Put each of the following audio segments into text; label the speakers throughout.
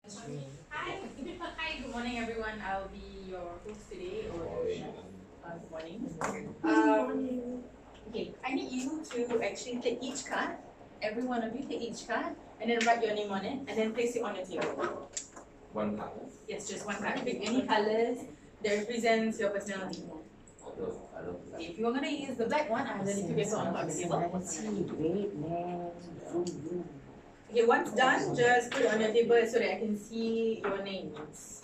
Speaker 1: Hi. Hi, good morning everyone. I'll be your host today, or your chef. Good morning. Okay, I need you to actually take each card, every one of you take each card, and then write your name on it, and then place it on your table.
Speaker 2: One card.
Speaker 1: Yes, just one card. Pick any colors that represents your personality. Okay, if you're gonna use the black one, I have the liquid paper on top of the table. Okay, once done, just put it on your table so that I can see your names.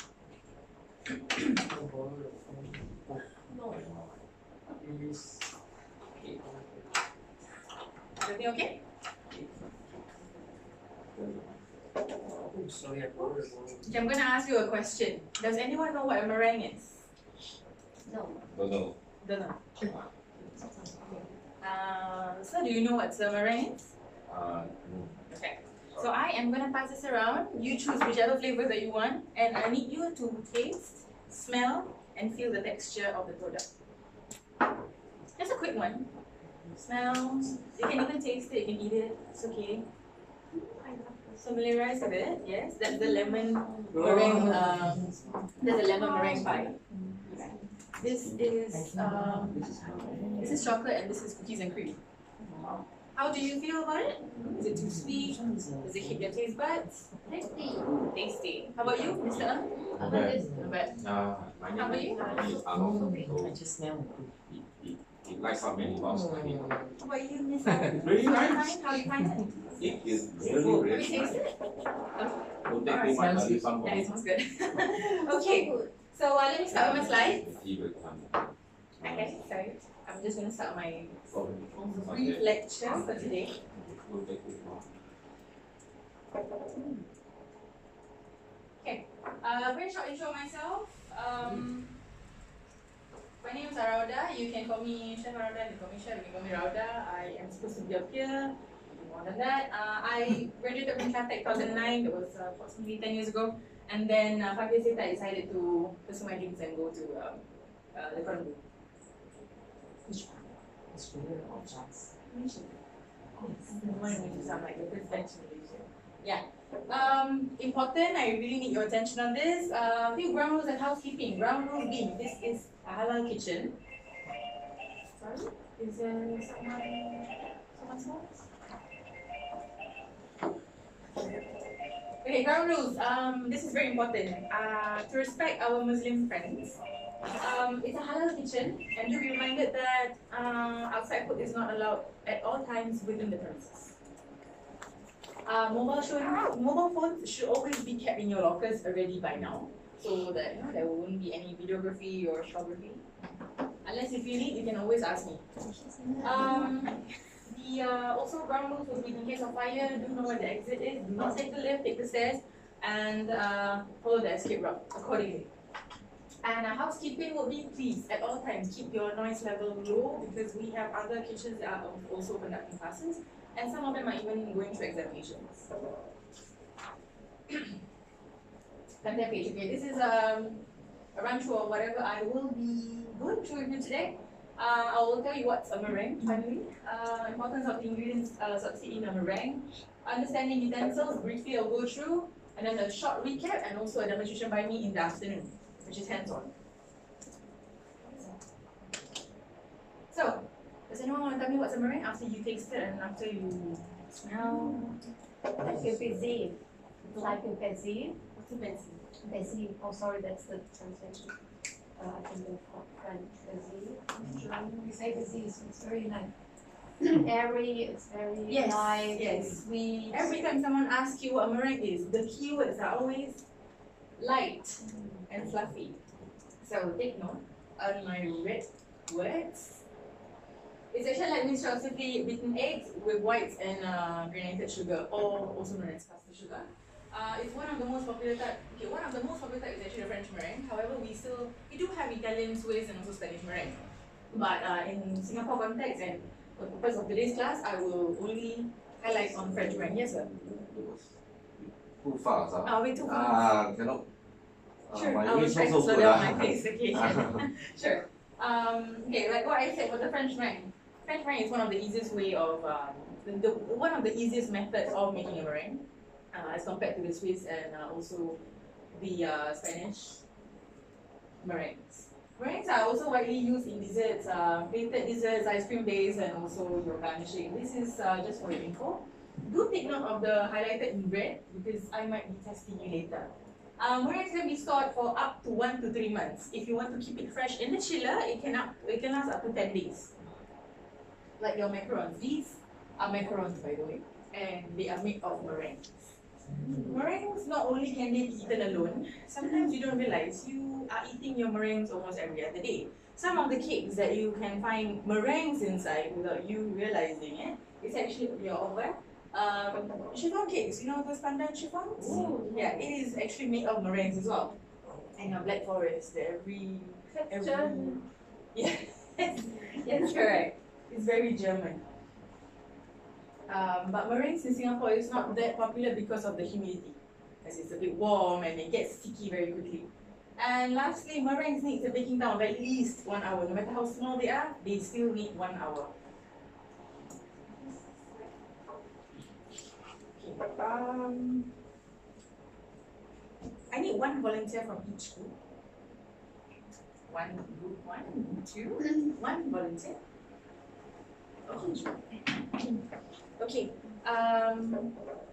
Speaker 1: Everything okay? Okay, I'm going to ask you a question. Does anyone know what a meringue is?
Speaker 2: No. Don't know.
Speaker 1: Don't know. So do you know what a meringue is?
Speaker 2: No.
Speaker 1: Okay. So I am going to pass this around. You choose whichever flavor that you want, and I need you to taste, smell, and feel the texture of the product. Just a quick one. Smell. You can even taste it. You can eat it. It's okay. Familiarize with it. Yes, that's the lemon meringue. That's the lemon meringue pie. This is chocolate, and this is cookies and cream. How do you feel about it? Is it too sweet? Does it hit your taste buds? Tasty. Tasty. How about you, Mr. Ng?
Speaker 2: Not bad.
Speaker 1: Not bad.
Speaker 2: My
Speaker 1: How about you?
Speaker 2: name is Alraudha.
Speaker 3: I just smell
Speaker 2: It likes how many balls I need.
Speaker 1: How about you, Mr.
Speaker 2: Really
Speaker 1: nice. How do you find it?
Speaker 2: It is really,
Speaker 1: Have
Speaker 2: really
Speaker 1: you tasted
Speaker 2: nice.
Speaker 1: it?
Speaker 2: Don't take too much, I'll leave some for
Speaker 1: Yeah, it
Speaker 2: you.
Speaker 1: smells good. Okay, so let me start with my slides. Okay, sorry. I'm just going to start my brief lecture for today. Okay, very short intro myself. My name is Alraudha. You can call me Chef Alraudha, you can call me Chef, you can call me Rauda. I am supposed to be up here. More than that, I graduated from Caltech 2009. That was approximately 10 years ago. And then 5 years later, I decided to pursue my dreams and go to the Colombo.
Speaker 3: which one? Australia or Chance?
Speaker 1: Malaysia. Mine makes it sound like the first bench in Malaysia. Yeah. Important, I really need your attention on this. Few ground rules and housekeeping. Ground rule B, this is a halal kitchen. Sorry? Is there someone's voice? Okay, ground rules. This is very important. To respect our Muslim friends, it's a halal kitchen, and do be reminded that outside food is not allowed at all times within the premises. Mobile phones should always be kept in your lockers already by now, so that there won't be any videography or photography. Unless if you need, you can always ask me. Also ground rules will be in case of fire, do know where the exit is, do not take the lift, take the stairs, and follow the escape route accordingly. And housekeeping will be, please, at all times, keep your noise level low, because we have other kitchens that are also conducting classes, and some of them are even going through examinations. Content page. Okay, this is a run through of whatever I will be going through with you today. I will tell you what's a meringue, finally. Importance of the ingredients substituting a meringue. Understanding utensils, briefly I'll go through, and then a short recap, and also a demonstration by me in the afternoon, which is hands-on. So, does anyone want to tell me what's a meringue after you taste it and after you smell?
Speaker 4: Like a bezil. Like a bezil.
Speaker 1: What's a fancy?
Speaker 4: Bezil. Oh, sorry, that's the translation. I think in French, bezil. We say bezil, so it's very like airy, it's very light,
Speaker 1: yes.
Speaker 4: sweet.
Speaker 1: Every time someone asks you what a meringue is, the keywords are always light and fluffy. So take note on my red words. It's actually like monstrosity beaten eggs with whites and granulated sugar, or also known as caster sugar. It's one of the most popular type. Okay, one of the most popular type is actually the French meringue. However, we do have Italian, Swiss, and also Spanish meringue. But in Singapore context and for the purpose of today's class, I will only highlight on French meringue. Yes, sir.
Speaker 2: Too fast,
Speaker 1: Way too fast.
Speaker 2: Cannot.
Speaker 1: Sure,
Speaker 2: My
Speaker 1: I will
Speaker 2: English
Speaker 1: try
Speaker 2: not
Speaker 1: to
Speaker 2: so
Speaker 1: slow
Speaker 2: good.
Speaker 1: down my pace. Okay. Sure. Okay, like what I said for the French meringue. French meringue is one of the easiest way of one of the easiest methods of making a meringue. as compared to the Swiss and also the Spanish meringues. Meringues are also widely used in desserts, plated desserts, ice cream base, and also your garnishing. This is just for your info. Do take note of the highlighted in red because I might be testing you later. Meringues can be stored for up to 1 to 3 months. If you want to keep it fresh in the chiller, it can last up to 10 days. Like your macarons. These are macarons, by the way, and they are made of meringues. Meringues not only can they be eaten alone, sometimes you don't realize you are eating your meringues almost every other day. Some of the cakes that you can find meringues inside without you realizing it, it's actually your over. Chiffon cakes, you know those pandan chiffons? Yeah, it is actually made of meringues as well. And your black forest, every yeah, that's correct. It's very German. But meringues in Singapore is not that popular because of the humidity, as it's a bit warm and it gets sticky very quickly. And lastly, meringues need a baking time of at least 1 hour. No matter how small they are, they still need 1 hour. Okay. I need 1 volunteer from each group. 1 group, 1, 2, 1 volunteer. Okay.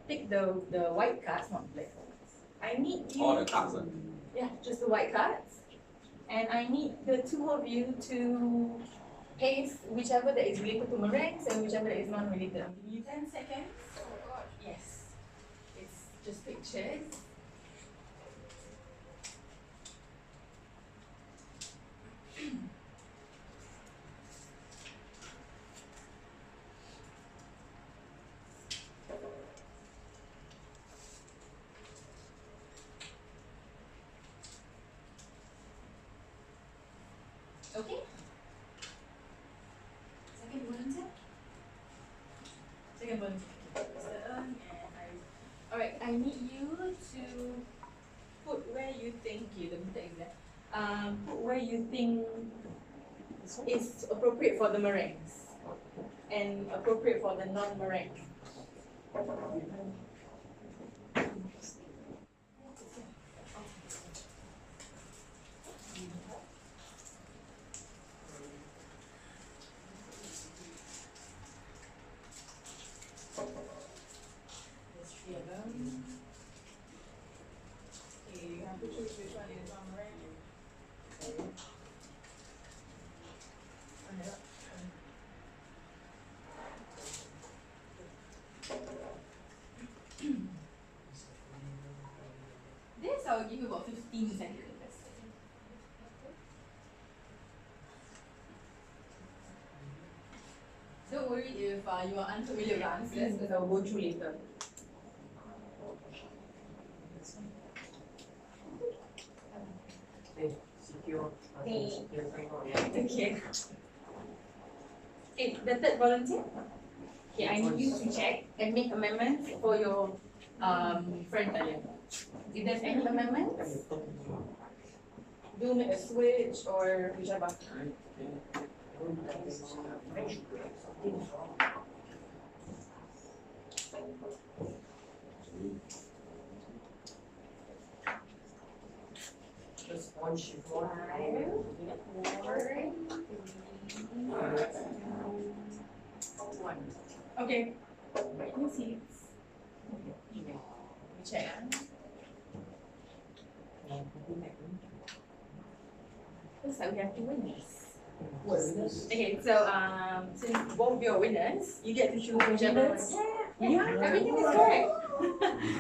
Speaker 1: Pick the white cards, not black cards. I need you.
Speaker 2: All the cards.
Speaker 1: Yeah, just the white cards. And I need the 2 of you to paste whichever that is related to meringues and whichever that is non-related. I'll give you 10 seconds. Oh God. Yes. It's just pictures. Okay. Second volunteer. Second volunteer. Alright, I need you to put where you think put where you think is appropriate for the meringues and appropriate for the non-meringue. This I'll give you about 15 seconds. Don't worry if you are unfamiliar with answers because I'll go through later. Okay. Okay, the third volunteer. Okay, I need you to check and make amendments for your friend earlier. If there's any amendments, do make a switch or whichever.
Speaker 3: Just 1 chiffon.
Speaker 1: 1. Okay. Let me see. Let me check. Looks like we have 2 winners. Okay, so since both of you are winners, you get to choose whichever. Yeah, everything is correct.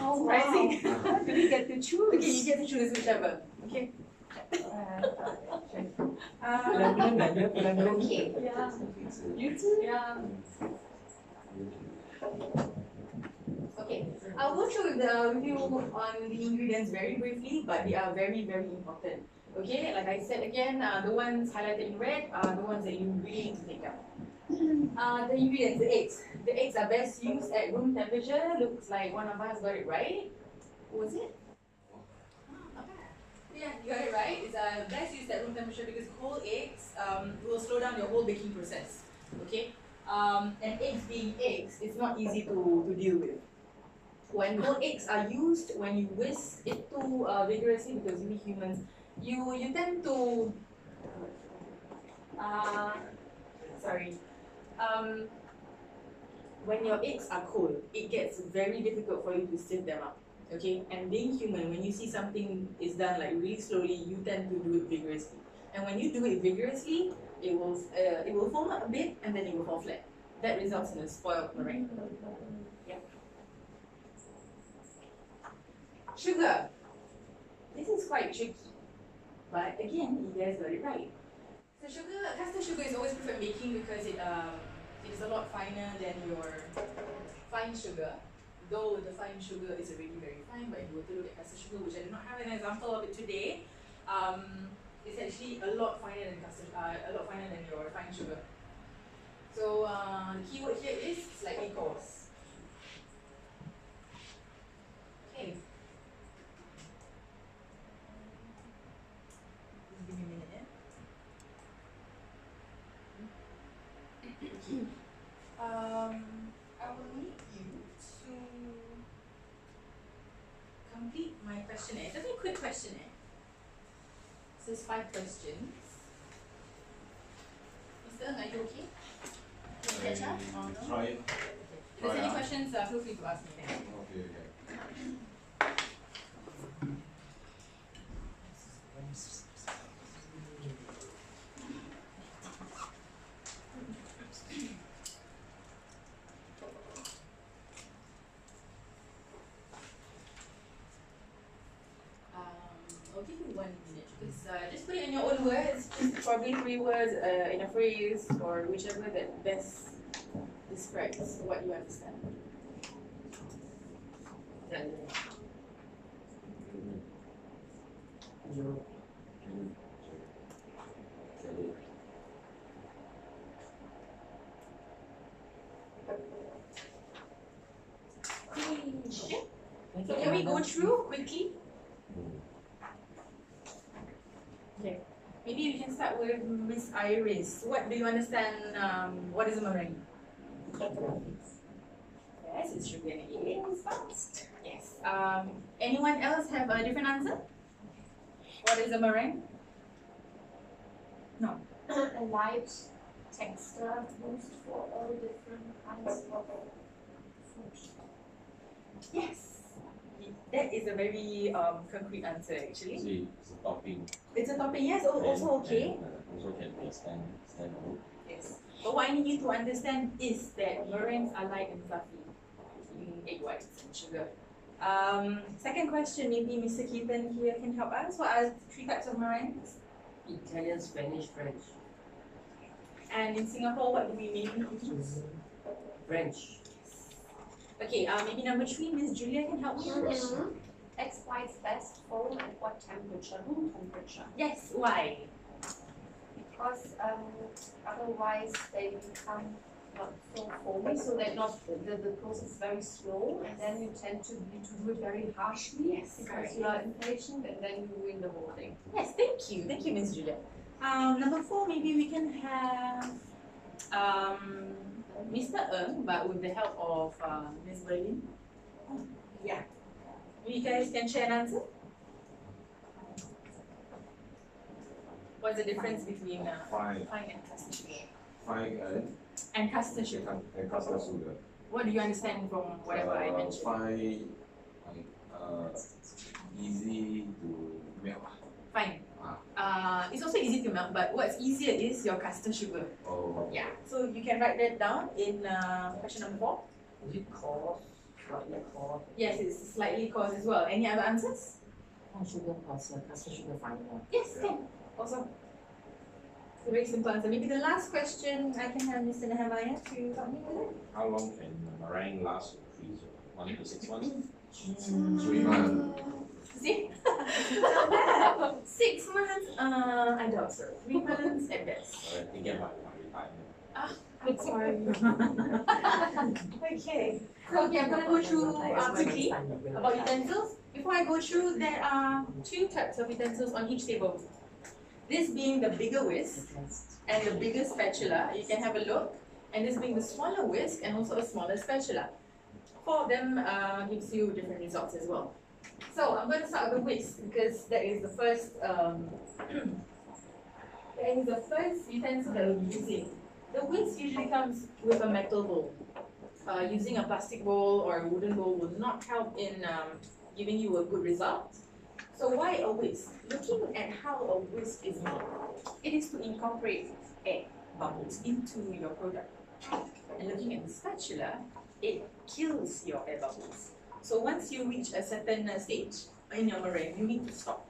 Speaker 1: Surprising. You get to choose. Okay, you get to choose whichever. Okay. Okay.
Speaker 4: Yeah.
Speaker 1: You too?
Speaker 4: Yeah.
Speaker 1: Okay. I'll go through with you on the ingredients very briefly, but they are very, very important. Okay, like I said again, the ones highlighted in red are the ones that you really need to take down. The ingredients, the eggs. The eggs are best used at room temperature. Looks like one of us got it right. What was it? Yeah, you got it right. It's best used at room temperature because whole eggs will slow down your whole baking process. Okay? And eggs being eggs, it's not easy to deal with. when whole eggs are used, when you whisk it too vigorously, because we humans, you tend to, sorry, when your eggs are cold, it gets very difficult for you to sieve them up. Okay, and being human, when you see something is done like really slowly, you tend to do it vigorously. And when you do it vigorously, it will foam up a bit and then it will fall flat. That results in a spoiled meringue. Yeah. Sugar. This is quite tricky, but again, you guys got it right. So custard sugar is always perfect baking because it is a lot finer than your fine sugar. Though the fine sugar is already very fine, but if you were to look at custard sugar, which I do not have an example of it today, it's actually a lot finer than your fine sugar. So the keyword here is slightly coarse. Okay. Just give me a minute, yeah? I will need you to complete my questionnaire. It's a very quick questionnaire. This is 5 questions. Mr. Ng, are you okay? Can you catch up? Or no?
Speaker 2: Try.
Speaker 1: If there's any questions, feel free to ask me. Thank you.
Speaker 2: Okay.
Speaker 1: I'll give you 1 minute because just put it in your own words, just probably 3 words in a phrase or whichever that best describes what you understand. Okay. So can we go through quickly? Okay. Maybe we can start with Miss Iris. What do you understand? What is a meringue? Yes, it's sugar and eggs. Fast. Yes. Anyone else have a different answer? What is a meringue? No.
Speaker 4: A light texture used for all different kinds of food.
Speaker 1: Yes. That is a very concrete answer actually.
Speaker 2: See, it's a topping.
Speaker 1: It's a topping, yes, also okay.
Speaker 2: And also can be a stand food.
Speaker 1: Yes. But what I need you to understand is that meringues are light and fluffy in egg whites and sugar. Second question, maybe Mr. Keaton here can help us. What are 3 types of meringues?
Speaker 3: Italian, Spanish, French.
Speaker 1: And in Singapore, what do we mainly use?
Speaker 3: French.
Speaker 1: Okay, maybe number 3, Miss Julia can help me.
Speaker 4: Egg whites best foam at what temperature? Room temperature.
Speaker 1: Yes, why?
Speaker 4: Because otherwise they become not so foamy, so they're not the process is very slow, and then you tend to do it very harshly.
Speaker 1: Yes,
Speaker 4: because
Speaker 1: correct.
Speaker 4: you are impatient, and then you ruin the whole thing.
Speaker 1: Yes, thank you, Miss Julia. Number 4, maybe we can have Mr. Ng, but with the help of Miss Berlin. Yeah. You guys can share an answer? What's the difference between
Speaker 2: Fine.
Speaker 1: fine and custard sugar?
Speaker 2: Fine
Speaker 1: And custard sugar.
Speaker 2: and custard sugar.
Speaker 1: What do you understand from whatever I mentioned?
Speaker 2: Fine, easy to melt.
Speaker 1: Fine. It's also easy to melt, but what's easier is your custard sugar.
Speaker 2: Oh.
Speaker 1: Yeah. So you can write that down in question number 4.
Speaker 3: Is it coarse? Slightly coarse?
Speaker 1: Yes, it's slightly coarse as well. Any other answers?
Speaker 3: Sugar coarser, custard sugar finer.
Speaker 1: Yes, can. Also. It's a very simple answer. Maybe the last question, I can have Mr. Nehemiah to help me with it.
Speaker 2: How long can meringue last in the freezer? 1 to 6 months?
Speaker 3: 3
Speaker 2: months.
Speaker 1: See? 6 months? I doubt so. 3 months at best.
Speaker 2: Alright, thinking about my retirement.
Speaker 1: I'm sorry. Okay. So okay, I'm gonna go through quickly about utensils. Before I go through, there are 2 types of utensils on each table. This being the bigger whisk and the bigger spatula. You can have a look. And this being the smaller whisk and also a smaller spatula. four of them gives you different results as well. So I'm going to start with the whisk because that is the first that is the first utensil that we'll be using. The whisk usually comes with a metal bowl. Using a plastic bowl or a wooden bowl will not help in giving you a good result. So why a whisk? Looking at how a whisk is made, it is to incorporate air bubbles into your product. And looking at the spatula, it kills your air bubbles. So once you reach a certain stage in your meringue, you need to stop.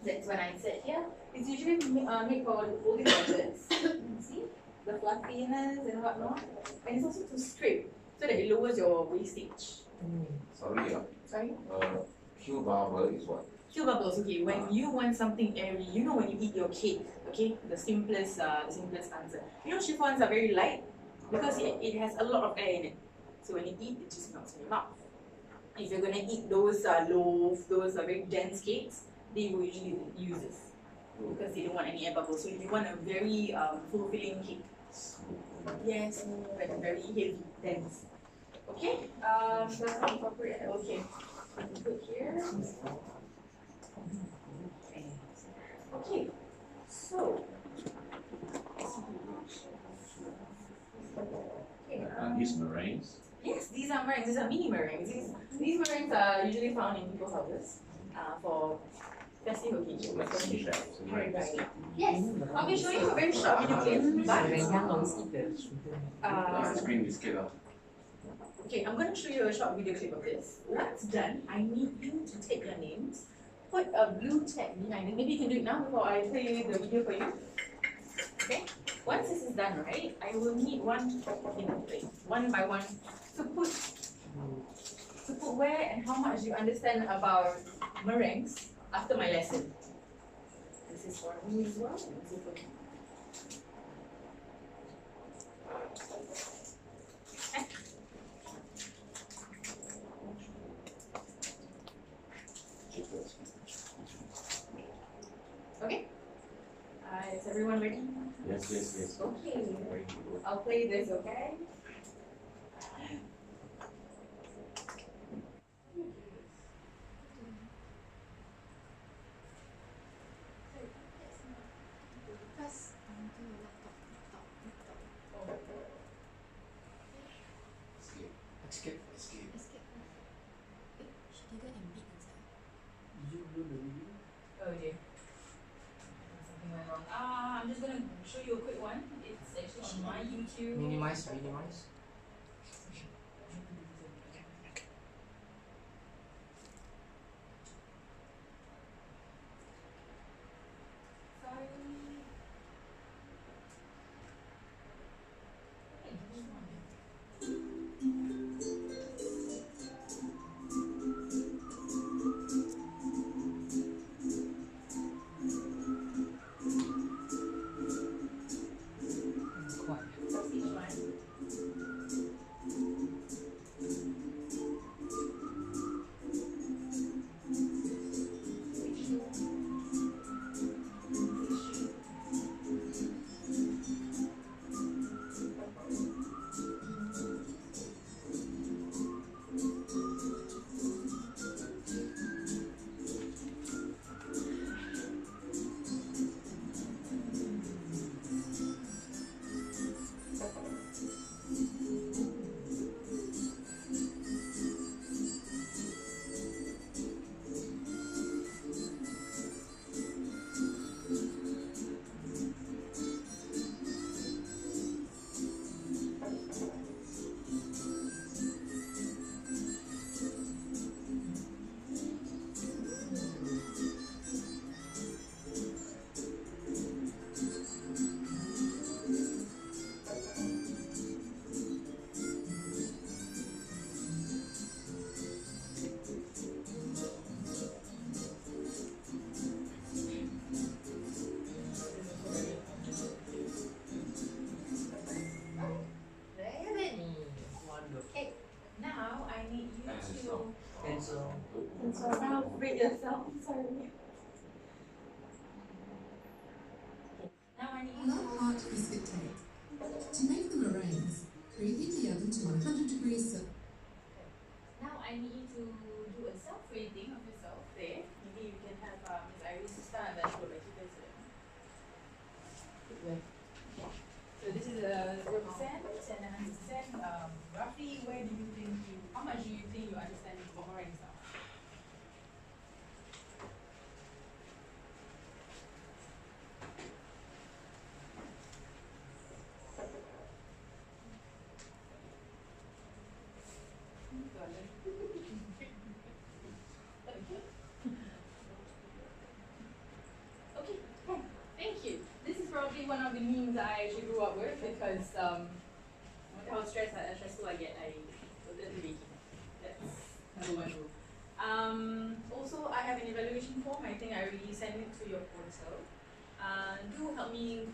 Speaker 1: That's when I said here, it's usually made for folding methods. See? The fluffiness and whatnot. And it's also to scrape so that it lowers your wastage.
Speaker 2: Sorry,
Speaker 1: Sorry?
Speaker 2: Q bubble is what?
Speaker 1: Q bubbles, okay, when you want something airy, you know when you eat your cake, okay, the simplest answer. You know chiffons are very light because it has a lot of air in it. So when you eat, it just melts in your mouth. If you're gonna eat those loaves, those very dense cakes, they will usually use this because they don't want any air bubbles. So if you want a very fulfilling cake, yes, and very heavy, dense. Okay, that's not appropriate. Okay, put here. Okay, so. Okay,
Speaker 2: These meringues.
Speaker 1: yes, these are meringues. These are mini meringues. These meringues are usually found in people's houses for festive occasions.
Speaker 2: Like seashells.
Speaker 1: Yes, I'll be showing you a very short video clip.
Speaker 2: Ice cream biscuit.
Speaker 1: Okay, I'm going to show you a short video clip of this. Once done, I need you to take your names, put a blue tag behind it. Maybe you can do it now before I play the video for you. Okay, once this is done, right, I will need one by one to put where and how much you understand about meringues after my lesson. This is for me as well. This is for me. Okay. Is everyone ready?
Speaker 2: Yes.
Speaker 1: Okay. I'll play this, okay?
Speaker 2: Escape.
Speaker 1: Oh dear. Something went wrong. I'm just gonna show you a quick one. It's actually on my YouTube.
Speaker 3: Minimize.
Speaker 1: Sorry. Okay, this one. That's each one. Now I need you to
Speaker 3: Pencil.
Speaker 1: celebrate yourself. Sorry. Now I need you
Speaker 5: Low heart biscuit tape. To make the meringues, preheat the oven to 100 degrees
Speaker 1: I need you to do a self-rating of yourself there. Maybe you can have Ms. Iris start and then go back to President.
Speaker 3: Where?
Speaker 1: So this is a 0% and a 100%. Roughly, where do you think how much do you think you understand boomerang stuff? Okay, thank you. This is probably one of the memes I actually grew up with because no matter how stressful I get, I go to the baking. That's number one rule. Also, I have an evaluation form. I think I already sent it to your portal. Do help me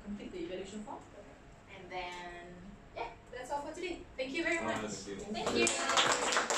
Speaker 1: complete the evaluation form. And then, yeah, that's all for today. Thank you very much.
Speaker 2: Thank you.
Speaker 1: Thank you.